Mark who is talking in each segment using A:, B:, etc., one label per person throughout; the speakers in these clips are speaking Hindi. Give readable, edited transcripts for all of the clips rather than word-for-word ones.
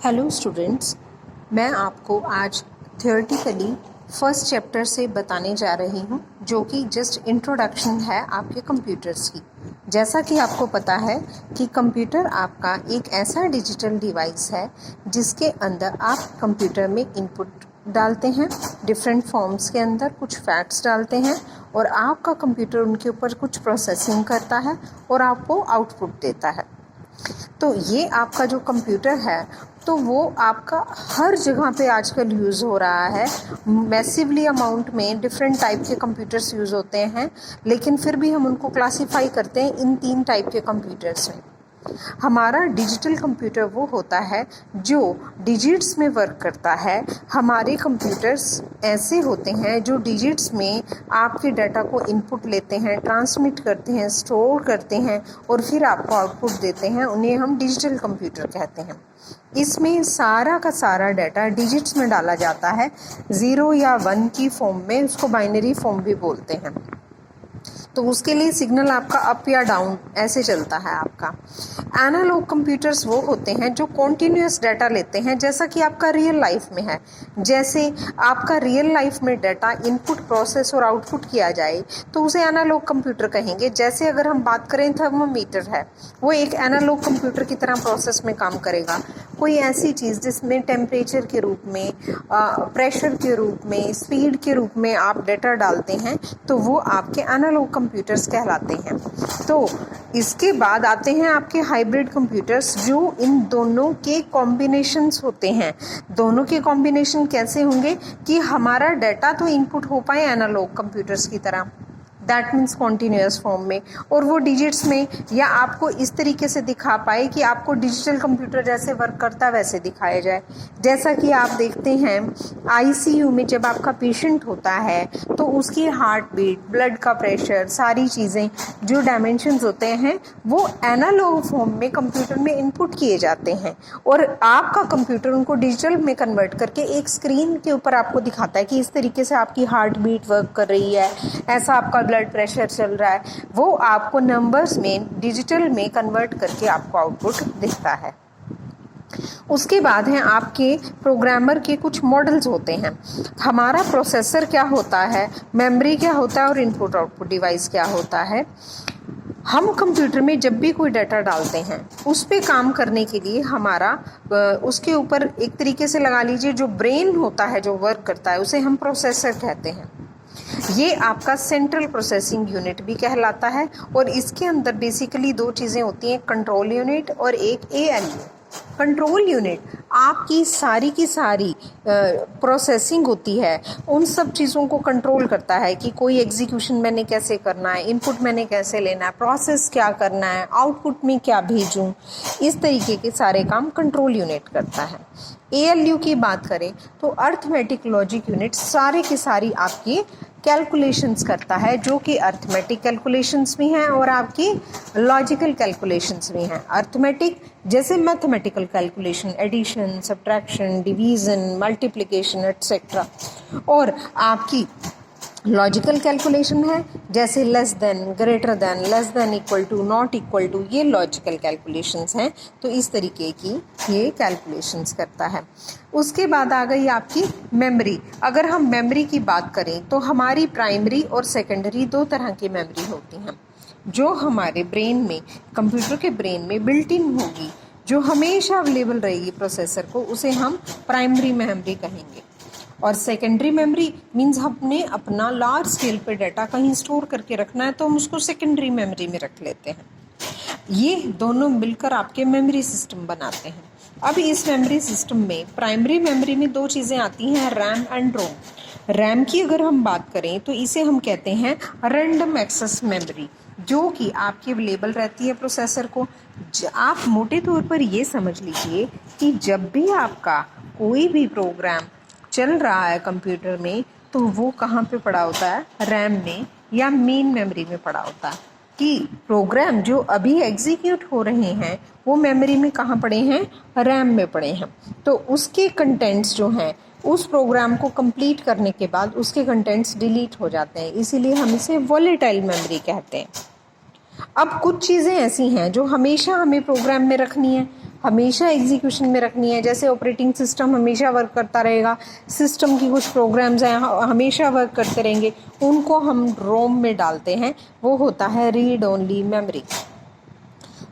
A: हेलो स्टूडेंट्स, मैं आपको आज थियोरेटिकली फर्स्ट चैप्टर से बताने जा रही हूँ, जो कि जस्ट इंट्रोडक्शन है आपके कंप्यूटर्स की। जैसा कि आपको पता है कि कंप्यूटर आपका एक ऐसा डिजिटल डिवाइस है जिसके अंदर आप कंप्यूटर में इनपुट डालते हैं, डिफरेंट फॉर्म्स के अंदर कुछ फैक्ट्स डालते हैं और आपका कंप्यूटर उनके ऊपर कुछ प्रोसेसिंग करता है और आपको आउटपुट देता है। तो ये आपका जो कंप्यूटर है तो वो आपका हर जगह पे आजकल यूज़ हो रहा है। मैसिवली अमाउंट में डिफरेंट टाइप के कंप्यूटर्स यूज़ होते हैं, लेकिन फिर भी हम उनको क्लासिफाई करते हैं इन 3 टाइप के कंप्यूटर्स में। हमारा डिजिटल कंप्यूटर वो होता है जो डिजिट्स में वर्क करता है। हमारे कंप्यूटर्स ऐसे होते हैं जो डिजिट्स में आपके डाटा को इनपुट लेते हैं, ट्रांसमिट करते हैं, स्टोर करते हैं और फिर आपको आउटपुट देते हैं। उन्हें हम डिजिटल कंप्यूटर कहते हैं। इसमें सारा का सारा डाटा डिजिट्स में डाला जाता है, 0 या 1 की फॉर्म में। उसको बाइनरी फॉर्म भी बोलते हैं। तो उसके लिए सिग्नल आपका अप या डाउन ऐसे चलता है आपका। एनालॉग कंप्यूटर्स वो होते हैं जो कॉन्टीन्यूअस डाटा लेते हैं, जैसा कि आपका रियल लाइफ में है। जैसे आपका रियल लाइफ में डाटा इनपुट, प्रोसेस और आउटपुट किया जाए तो उसे एनालॉग कंप्यूटर कहेंगे। जैसे अगर हम बात करें, थर्मोमीटर है, वो एक एनालॉग कंप्यूटर की तरह प्रोसेस में काम करेगा। कोई ऐसी चीज़ जिसमें टेम्परेचर के रूप में, प्रेशर के रूप में, स्पीड के रूप में आप डाटा डालते हैं, तो वो आपके एनालॉग कंप्यूटर्स कहलाते हैं। तो इसके बाद आते हैं आपके हाइब्रिड कंप्यूटर्स, जो इन दोनों के कॉम्बिनेशंस होते हैं। दोनों के कॉम्बिनेशन कैसे होंगे कि हमारा डाटा तो इनपुट हो पाए एनालॉग कंप्यूटर्स की तरह, दैट मीन्स कॉन्टीन्यूअस फॉर्म में, और वो डिजिट्स में, या आपको इस तरीके से दिखा पाए कि आपको डिजिटल कंप्यूटर जैसे वर्क करता है वैसे दिखाया जाए। जैसा कि आप देखते हैं आईसीयू में जब आपका पेशेंट होता है तो उसकी हार्ट बीट, ब्लड का प्रेशर, सारी चीज़ें जो डायमेंशंस होते हैं वो एनालॉग फॉर्म में कंप्यूटर में इनपुट किए जाते हैं और आपका कंप्यूटर उनको डिजिटल में कन्वर्ट करके एक स्क्रीन के ऊपर आपको दिखाता है कि इस तरीके से आपकी हार्ट बीट वर्क कर रही है, ऐसा आपका ब्लड प्रेशर चल रहा है। वो आपको नंबर्स में, डिजिटल में कन्वर्ट करके आपको आउटपुट दिखता है। उसके बाद हैं आपके प्रोग्रामर के कुछ मॉडल्स होते हैं। हमारा प्रोसेसर क्या होता है, मेमोरी क्या होता है और इनपुट आउटपुट डिवाइस क्या होता है। हम कंप्यूटर में जब भी कोई डाटा डालते हैं उस पे काम करने के लिए हमारा उसके ऊपर एक तरीके से लगा लीजिए जो ब्रेन होता है, जो वर्क करता है, उसे हम प्रोसेसर कहते हैं। ये आपका सेंट्रल प्रोसेसिंग यूनिट भी कहलाता है और इसके अंदर बेसिकली 2 चीज़ें होती हैं, कंट्रोल यूनिट और एक एएलयू। कंट्रोल यूनिट आपकी सारी की सारी प्रोसेसिंग होती है, उन सब चीज़ों को कंट्रोल करता है कि कोई एग्जीक्यूशन मैंने कैसे करना है, इनपुट मैंने कैसे लेना है, प्रोसेस क्या करना है, आउटपुट में क्या भेजूं, इस तरीके के सारे काम कंट्रोल यूनिट करता है। एएलयू की बात करें तो अर्थमेटिक लॉजिक यूनिट सारे की सारी आपकी कैलकुलेशंस करता है, जो कि अर्थमेटिक कैलकुलेशंस भी हैं और आपकी लॉजिकल कैलकुलेशंस भी हैं। अर्थमेटिक जैसे mathematical calculation, addition, subtraction, division, multiplication etcetera, और आपकी लॉजिकल कैलकुलेशन है जैसे less than, greater than, less than, equal to, not equal to, ये लॉजिकल कैलकुलेशंस हैं। तो इस तरीके की ये कैलकुलेशंस करता है। उसके बाद आ गई आपकी मेमोरी। अगर हम मेमोरी की बात करें तो हमारी प्राइमरी और सेकेंडरी 2 तरह की मेमोरी होती हैं, जो हमारे ब्रेन में, कंप्यूटर के ब्रेन में बिल्ट इन होगी, जो हमेशा अवेलेबल रहेगी प्रोसेसर को, उसे हम प्राइमरी मेमोरी कहेंगे। और सेकेंडरी मेमोरी मीन्स हमने अपना लार्ज स्केल पे डाटा कहीं स्टोर करके रखना है तो हम उसको सेकेंडरी मेमोरी में रख लेते हैं। ये दोनों मिलकर आपके मेमोरी सिस्टम बनाते हैं। अब इस मेमोरी सिस्टम में प्राइमरी मेमोरी में 2 चीज़ें आती हैं, रैम एंड रोम। रैम की अगर हम बात करें तो इसे हम कहते हैं रैंडम एक्सेस मेमोरी, जो कि आपकी अवेलेबल रहती है प्रोसेसर को। आप मोटे तौर पर ये समझ लीजिए कि जब भी आपका कोई भी प्रोग्राम चल रहा है कंप्यूटर में तो वो कहाँ पे पड़ा होता है, रैम में या मेन मेमोरी में पड़ा होता है। कि प्रोग्राम जो अभी एग्जीक्यूट हो रहे हैं वो मेमोरी में कहाँ पड़े हैं, रैम में पड़े हैं। तो उसके कंटेंट्स जो हैं, उस प्रोग्राम को कंप्लीट करने के बाद उसके कंटेंट्स डिलीट हो जाते हैं, इसीलिए हम इसे वॉलेटाइल मेमोरी कहते हैं। अब कुछ चीज़ें ऐसी हैं जो हमेशा हमें प्रोग्राम में रखनी है, हमेशा एग्जीक्यूशन में रखनी है। जैसे ऑपरेटिंग सिस्टम हमेशा वर्क करता रहेगा, सिस्टम की कुछ प्रोग्राम्स हैं हमेशा वर्क करते रहेंगे, उनको हम रोम में डालते हैं। वो होता है रीड ओनली मेमोरी।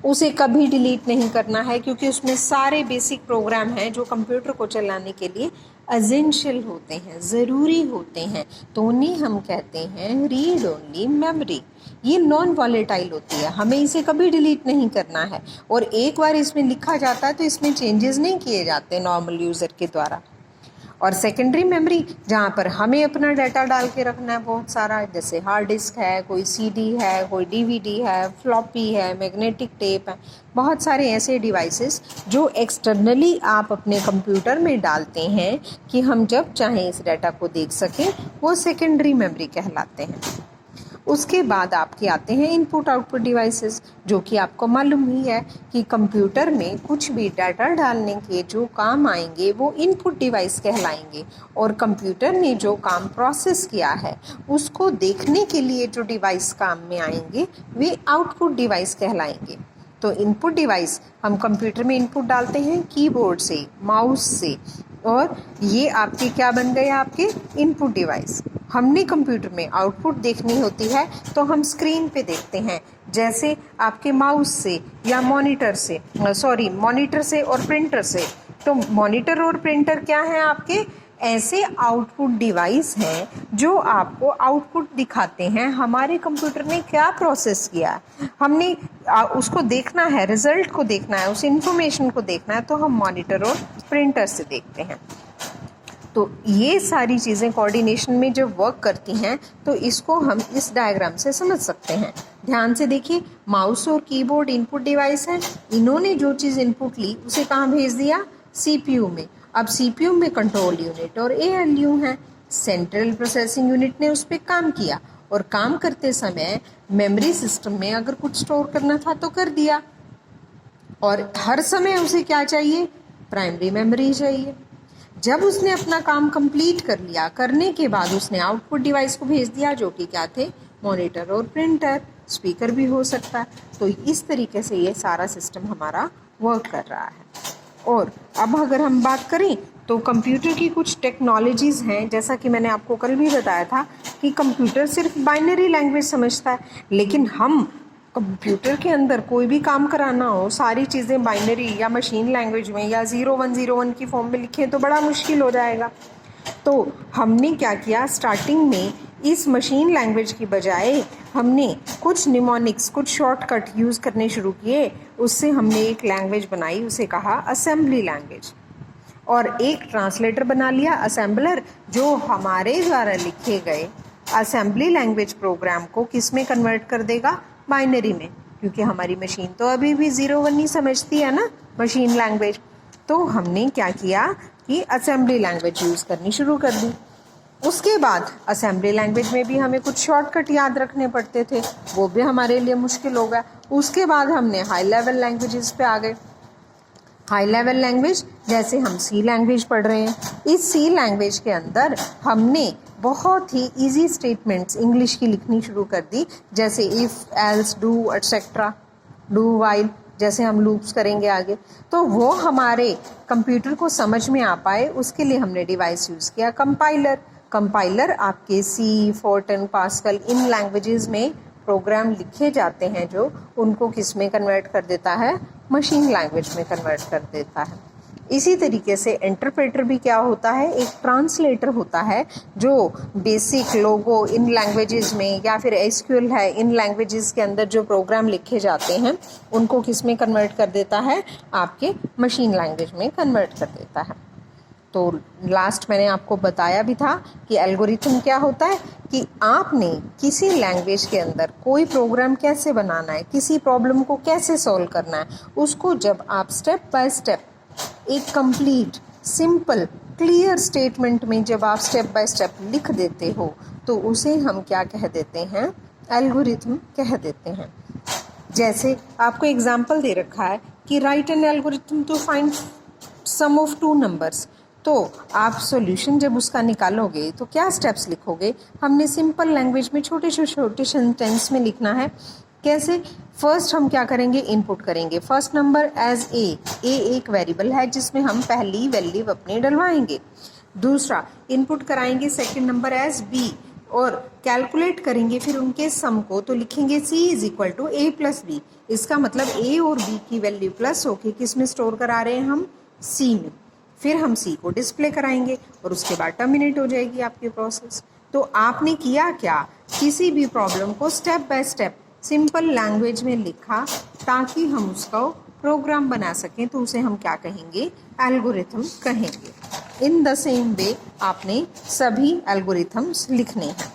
A: उसे कभी डिलीट नहीं करना है, क्योंकि उसमें सारे बेसिक प्रोग्राम हैं जो कंप्यूटर को चलाने के लिए एसेंशियल होते हैं, ज़रूरी होते हैं। तो उन्हें हम कहते हैं रीड ओनली मेमोरी। ये नॉन वॉलेटाइल होती है, हमें इसे कभी डिलीट नहीं करना है। और एक बार इसमें लिखा जाता है तो इसमें चेंजेस नहीं किए जाते नॉर्मल यूज़र के द्वारा। और सेकेंडरी मेमोरी, जहाँ पर हमें अपना डाटा डाल के रखना है बहुत सारा, जैसे हार्ड डिस्क है, कोई सीडी है, कोई डीवीडी है, फ्लॉपी है, मैग्नेटिक टेप है, बहुत सारे ऐसे डिवाइसेस जो एक्सटर्नली आप अपने कंप्यूटर में डालते हैं कि हम जब चाहें इस डाटा को देख सकें, वो सेकेंडरी मेमोरी कहलाते हैं। उसके बाद आपके आते हैं इनपुट आउटपुट डिवाइसेस, जो कि आपको मालूम ही है कि कंप्यूटर में कुछ भी डाटा डालने के जो काम आएंगे वो इनपुट डिवाइस कहलाएंगे, और कंप्यूटर ने जो काम प्रोसेस किया है उसको देखने के लिए जो डिवाइस काम में आएंगे वे आउटपुट डिवाइस कहलाएंगे। तो इनपुट डिवाइस हम कंप्यूटर में इनपुट डालते हैं कीबोर्ड से, माउस से, और ये आपके क्या बन गए, आपके इनपुट डिवाइस। हमने कंप्यूटर में आउटपुट देखनी होती है तो हम स्क्रीन पे देखते हैं, जैसे आपके माउस से या मॉनिटर से और प्रिंटर से। तो मॉनिटर और प्रिंटर क्या है, आपके ऐसे आउटपुट डिवाइस हैं जो आपको आउटपुट दिखाते हैं हमारे कंप्यूटर ने क्या प्रोसेस किया है। हमने उसको देखना है, रिजल्ट को देखना है, उस इंफॉर्मेशन को देखना है, तो हम मॉनिटर और प्रिंटर से देखते हैं। तो ये सारी चीज़ें कोऑर्डिनेशन में जब वर्क करती हैं तो इसको हम इस डायग्राम से समझ सकते हैं। ध्यान से देखिए, माउस और कीबोर्ड इनपुट डिवाइस हैं। इन्होंने जो चीज़ इनपुट ली उसे कहाँ भेज दिया, सीपीयू में। अब सीपीयू में कंट्रोल यूनिट और एएलयू हैं। सेंट्रल प्रोसेसिंग यूनिट ने उस पर काम किया, और काम करते समय मेमोरी सिस्टम में अगर कुछ स्टोर करना था तो कर दिया। और हर समय उसे क्या चाहिए, प्राइमरी मेमोरी चाहिए। जब उसने अपना काम कंप्लीट कर लिया, करने के बाद उसने आउटपुट डिवाइस को भेज दिया, जो कि क्या थे, मॉनिटर और प्रिंटर, स्पीकर भी हो सकता है। तो इस तरीके से ये सारा सिस्टम हमारा वर्क कर रहा है। और अब अगर हम बात करें तो कंप्यूटर की कुछ टेक्नोलॉजीज़ हैं, जैसा कि मैंने आपको कल भी बताया था कि कंप्यूटर सिर्फ बाइनरी लैंग्वेज समझता है, लेकिन हम कंप्यूटर के अंदर कोई भी काम कराना हो, सारी चीज़ें बाइनरी या मशीन लैंग्वेज में या 0101 की फॉर्म में लिखें तो बड़ा मुश्किल हो जाएगा। तो हमने क्या किया, स्टार्टिंग में इस मशीन लैंग्वेज की बजाय हमने कुछ निमोनिक्स, कुछ शॉर्टकट यूज़ करने शुरू किए। उससे हमने एक लैंग्वेज बनाई, उसे कहा असेंबली लैंग्वेज, और एक ट्रांसलेटर बना लिया, असेंबलर, जो हमारे द्वारा लिखे गए असेंबली लैंग्वेज प्रोग्राम को किस में कन्वर्ट कर देगा, बाइनरी में, क्योंकि हमारी मशीन तो अभी भी 01 ही समझती है ना मशीन लैंग्वेज। तो हमने क्या किया कि असेंबली लैंग्वेज यूज़ करनी शुरू कर दी। उसके बाद असेंबली लैंग्वेज में भी हमें कुछ शॉर्टकट याद रखने पड़ते थे, वो भी हमारे लिए मुश्किल हो गया। उसके बाद हमने हाई लेवल लैंग्वेजेस पे आ गए। हाई लेवल लैंग्वेज, जैसे हम सी लैंग्वेज पढ़ रहे हैं, इस सी लैंग्वेज के अंदर हमने बहुत ही इजी स्टेटमेंट्स इंग्लिश की लिखनी शुरू कर दी, जैसे if, else, do, etcetera, do, while, जैसे हम लूप्स करेंगे आगे। तो वो हमारे कंप्यूटर को समझ में आ पाए, उसके लिए हमने डिवाइस यूज़ किया कंपाइलर। कंपाइलर आपके सी, फोर्टन, पास्कल, इन लैंग्वेजेस में प्रोग्राम लिखे जाते हैं जो उनको किस में कन्वर्ट कर देता है, मशीन लैंग्वेज में कन्वर्ट कर देता है। इसी तरीके से इंटरप्रेटर भी क्या होता है, एक ट्रांसलेटर होता है जो बेसिक लोगो इन लैंग्वेजेस में, या फिर एसक्यूएल है, इन लैंग्वेजेस के अंदर जो प्रोग्राम लिखे जाते हैं उनको किस में कन्वर्ट कर देता है, आपके मशीन लैंग्वेज में कन्वर्ट कर देता है। तो लास्ट मैंने आपको बताया भी था कि एल्गोरिथम क्या होता है, कि आपने किसी लैंग्वेज के अंदर कोई प्रोग्राम कैसे बनाना है, किसी प्रॉब्लम को कैसे सॉल्व करना है, उसको जब आप स्टेप बाय स्टेप एक कंप्लीट, सिंपल, क्लियर स्टेटमेंट में जब आप स्टेप बाय स्टेप लिख देते हो तो उसे हम क्या कह देते हैं, एल्गोरिथम कह देते हैं। जैसे आपको एग्जाम्पल दे रखा है कि write an algorithm to find sum of two numbers. तो आप सॉल्यूशन जब उसका निकालोगे तो क्या स्टेप्स लिखोगे, हमने सिंपल लैंग्वेज में छोटे छोटे सेंटेंस में लिखना है कैसे? फर्स्ट हम क्या करेंगे, इनपुट करेंगे फर्स्ट नंबर एज ए एक वेरिएबल है जिसमें हम पहली वैल्यू अपनी डलवाएंगे। दूसरा इनपुट कराएंगे सेकंड नंबर एज बी और कैलकुलेट करेंगे फिर उनके सम को, तो लिखेंगे c is equal to a plus b. इसका मतलब ए और बी की वैल्यू प्लस होके किस में स्टोर करा रहे हैं हम, c में। फिर हम c को डिस्प्ले कराएंगे और उसके बाद टर्मिनेट हो जाएगी आपकी प्रोसेस। तो आपने किया क्या, किसी भी प्रॉब्लम को step by step simple language में लिखा ताकि हम उसका प्रोग्राम बना सकें, तो उसे हम क्या कहेंगे, एल्गोरिथम कहेंगे। इन द सेम वे आपने सभी एल्गोरिथम्स लिखने हैं।